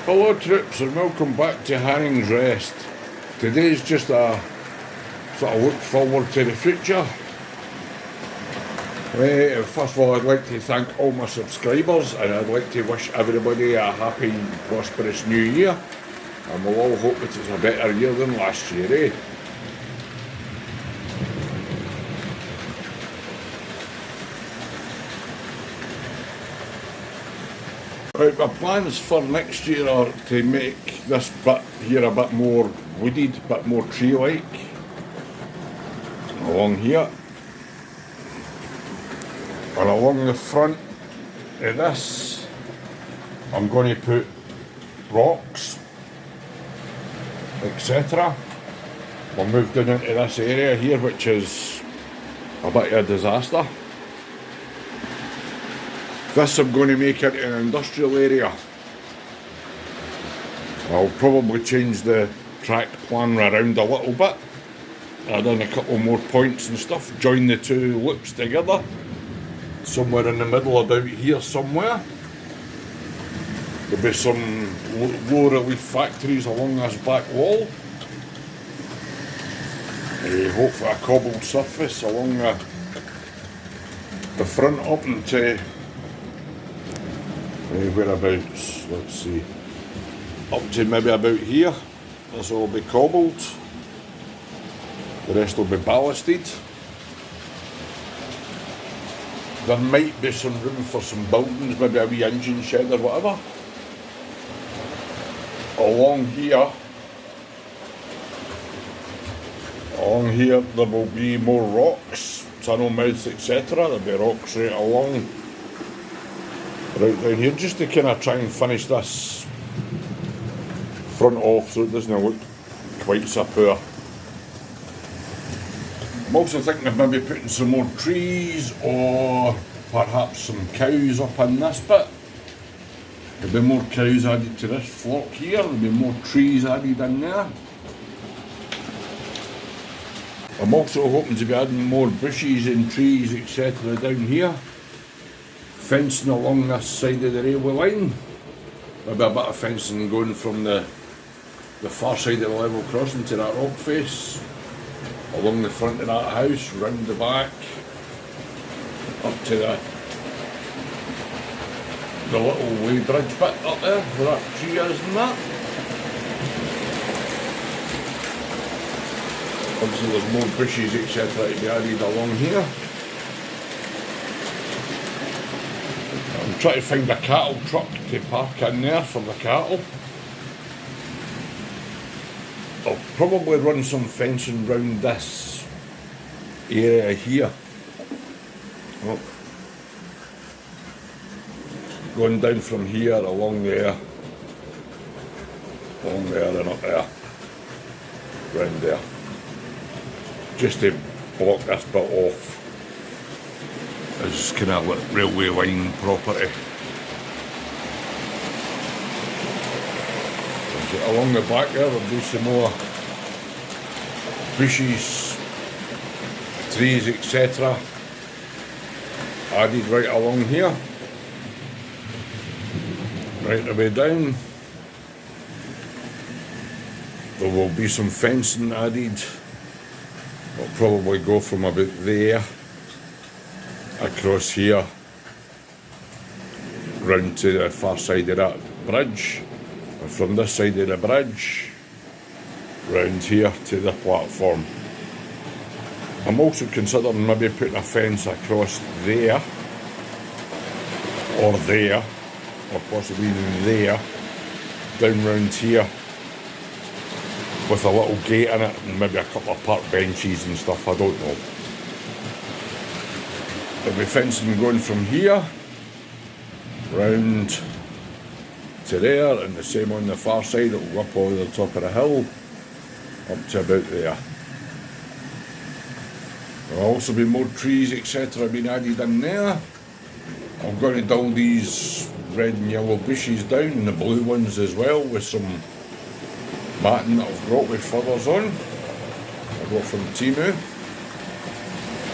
Hello troops and welcome back to Hanning's Rest. Today's just a sort of look forward to the future. First of all, I'd like to thank all my subscribers and I'd like to wish everybody a happy, prosperous new year, and we'll all hope that it's a better year than last year, eh? Right, my plans for next year are to make this bit here a bit more wooded, a bit more tree-like along here, and along the front of this I'm going to put rocks, etc. We'll move down into this area here, which is a bit of a disaster. This I'm going to make into an industrial area. I'll probably change the track plan around a little bit, add in a couple more points and stuff, join the two loops together, somewhere in the middle about here somewhere. There'll be some low relief factories along this back wall. Hope for a cobbled surface along the front up into whereabouts, let's see, up to maybe about here. This will be cobbled, the rest will be ballasted. There might be some room for some buildings, maybe a wee engine shed or whatever. Along here there will be more rocks, tunnel mouths, etc. There'll be rocks right along, right down here, just to kind of try and finish this front off so it doesn't look quite so poor. I'm also thinking of maybe putting some more trees or perhaps some cows up in this bit. There'll be more cows added to this flock here, there'll be more trees added in there. I'm also hoping to be adding more bushes and trees, etc. down here. Fencing along this side of the railway line. Maybe a bit of fencing going from the far side of the level crossing to that rock face, along the front of that house, round the back, up to the little way bridge bit up there where that tree is and that. Obviously there's more bushes, etc. to be added along here. I'm trying to find a cattle truck to park in there for the cattle. I'll probably run some fencing round this area here. Oh. Going down from here along there and up there, round there, just to block this bit off as kind of like railway line property. Along the back there'll be some more bushes, trees, etc. added right along here, right the way down. There will be some fencing added. I'll probably go from about there across here round to the far side of that bridge, and from this side of the bridge round here to the platform. I'm also considering maybe putting a fence across there, or possibly even there, down round here, with a little gate in it and maybe a couple of park benches and stuff, I don't know. There'll be fencing going from here round to there, and the same on the far side. It'll go up over the top of the hill up to about there. There'll also be more trees, etc. being added in there. I'm going to dull these red and yellow bushes down, and the blue ones as well, with some matting that I've got with feathers on. I got from Temu.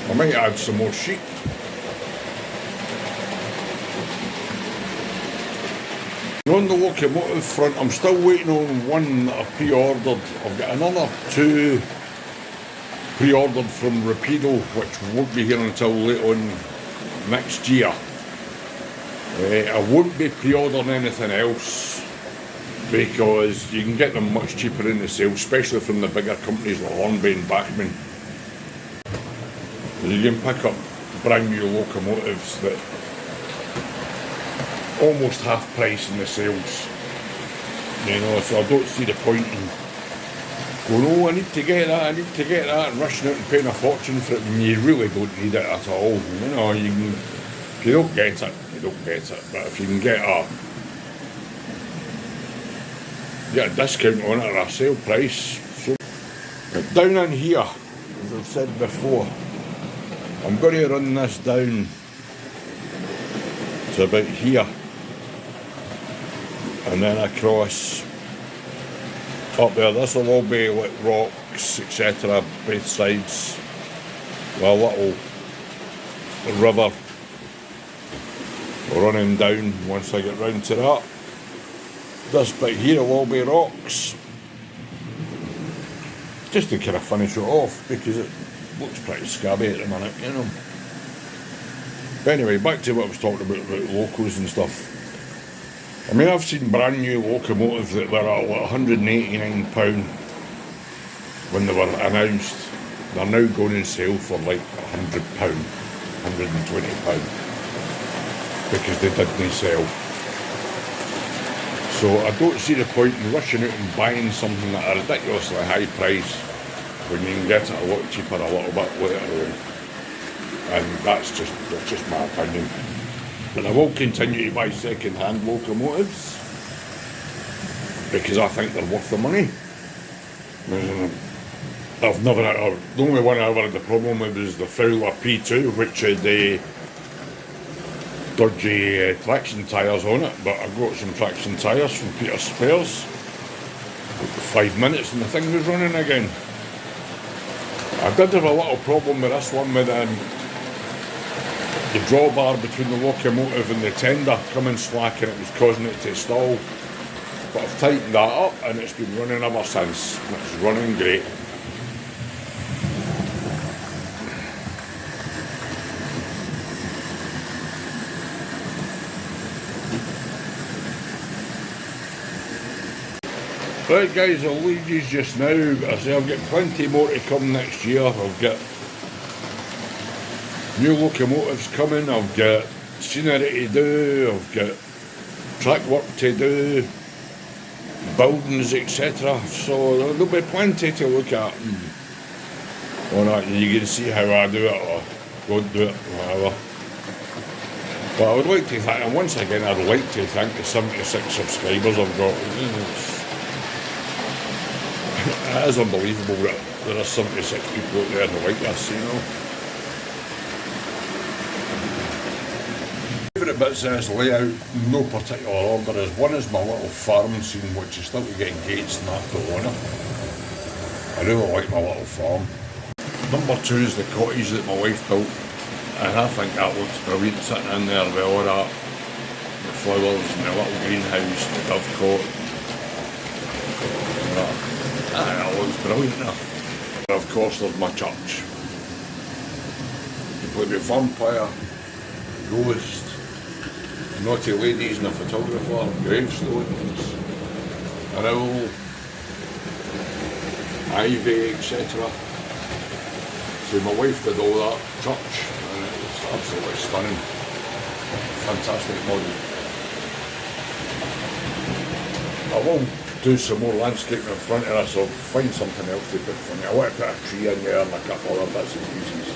I might add some more sheep. On the locomotive front, I'm still waiting on one that I pre-ordered. I've got another 2 pre-ordered from Rapido, which won't be here until late on next year. I won't be pre-ordering anything else because you can get them much cheaper in the sale, especially from the bigger companies like Hornby and Bachmann. You can pick up brand new locomotives that almost half price in the sales, you know, so I don't see the point in going, oh, I need to get that, and rushing out and paying a fortune for it when you really don't need it at all. You know, if you don't get it, you don't get it, but if you can get a discount on it or a sale price. So down in here, as I've said before, I'm going to run this down to about here, and then across up there. This will all be like rocks, etc., both sides, with a little river running down once I get round to that. This bit here will all be rocks, just to kind of finish it off, because it looks pretty scabby at the minute, you know. But anyway, back to what I was talking about locos and stuff. I mean, I've seen brand new locomotives that were at like £189 when they were announced. They're now going on sale for like £100, £120, because they didn't sell. So I don't see the point in rushing out and buying something at a ridiculously high price when you can get it a lot cheaper a little bit later on. And that's just my opinion. And I will continue to buy second-hand locomotives because I think they're worth the money. The only one I ever had a problem with was the Fowler P2, which had dodgy traction tyres on it, but I got some traction tyres from Peter Spares. 5 minutes and the thing was running again. I did have a little problem with this one with the drawbar between the locomotive and the tender coming slack, and it was causing it to stall. But I've tightened that up and it's been running ever since. It's running great. Right guys, I'll leave you just now. I say I've got plenty more to come next year. I've got new locomotives coming, I've got scenery to do, I've got track work to do, buildings, etc. So there'll be plenty to look at. Alright, you can see how I do it or won't do it, whatever. But I would like to thank, and once again I'd like to thank the 76 subscribers I've got. It is unbelievable that there are 76 people out there that like this, you know. Favourite bits in this layout, no particular order, is one is my little farm scene, which is still to get engaged in that to honour. I really like my little farm. Number 2 is the cottage that my wife built, and I think that looks brilliant sitting in there with all that, the flowers and the little greenhouse, the dovecot. That looks brilliant there. And of course there's my church. You play with vampire, ghost, naughty ladies and a photographer, gravestones, an owl, ivy, etc. So my wife did all that church and it was absolutely stunning. Fantastic model. I will do some more landscaping in front of us. I'll find something else to put for me. I want to put a tree in there and a couple other bits and pieces.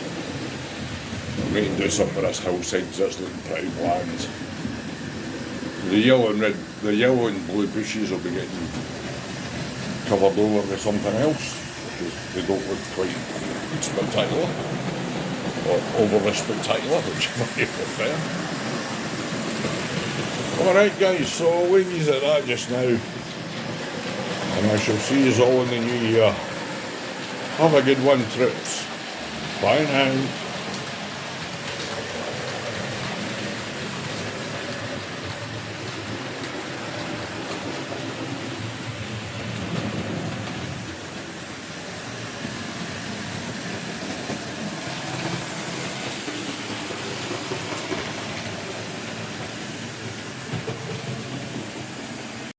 I may do something with this hillside because it's looking pretty bland. The yellow and blue bushes will be getting covered over with something else because they don't look quite spectacular or overly spectacular, whichever you prefer. Alright guys, so I'll leave you at that just now. And I shall see you all in the new year. Have a good one, trips. Bye now.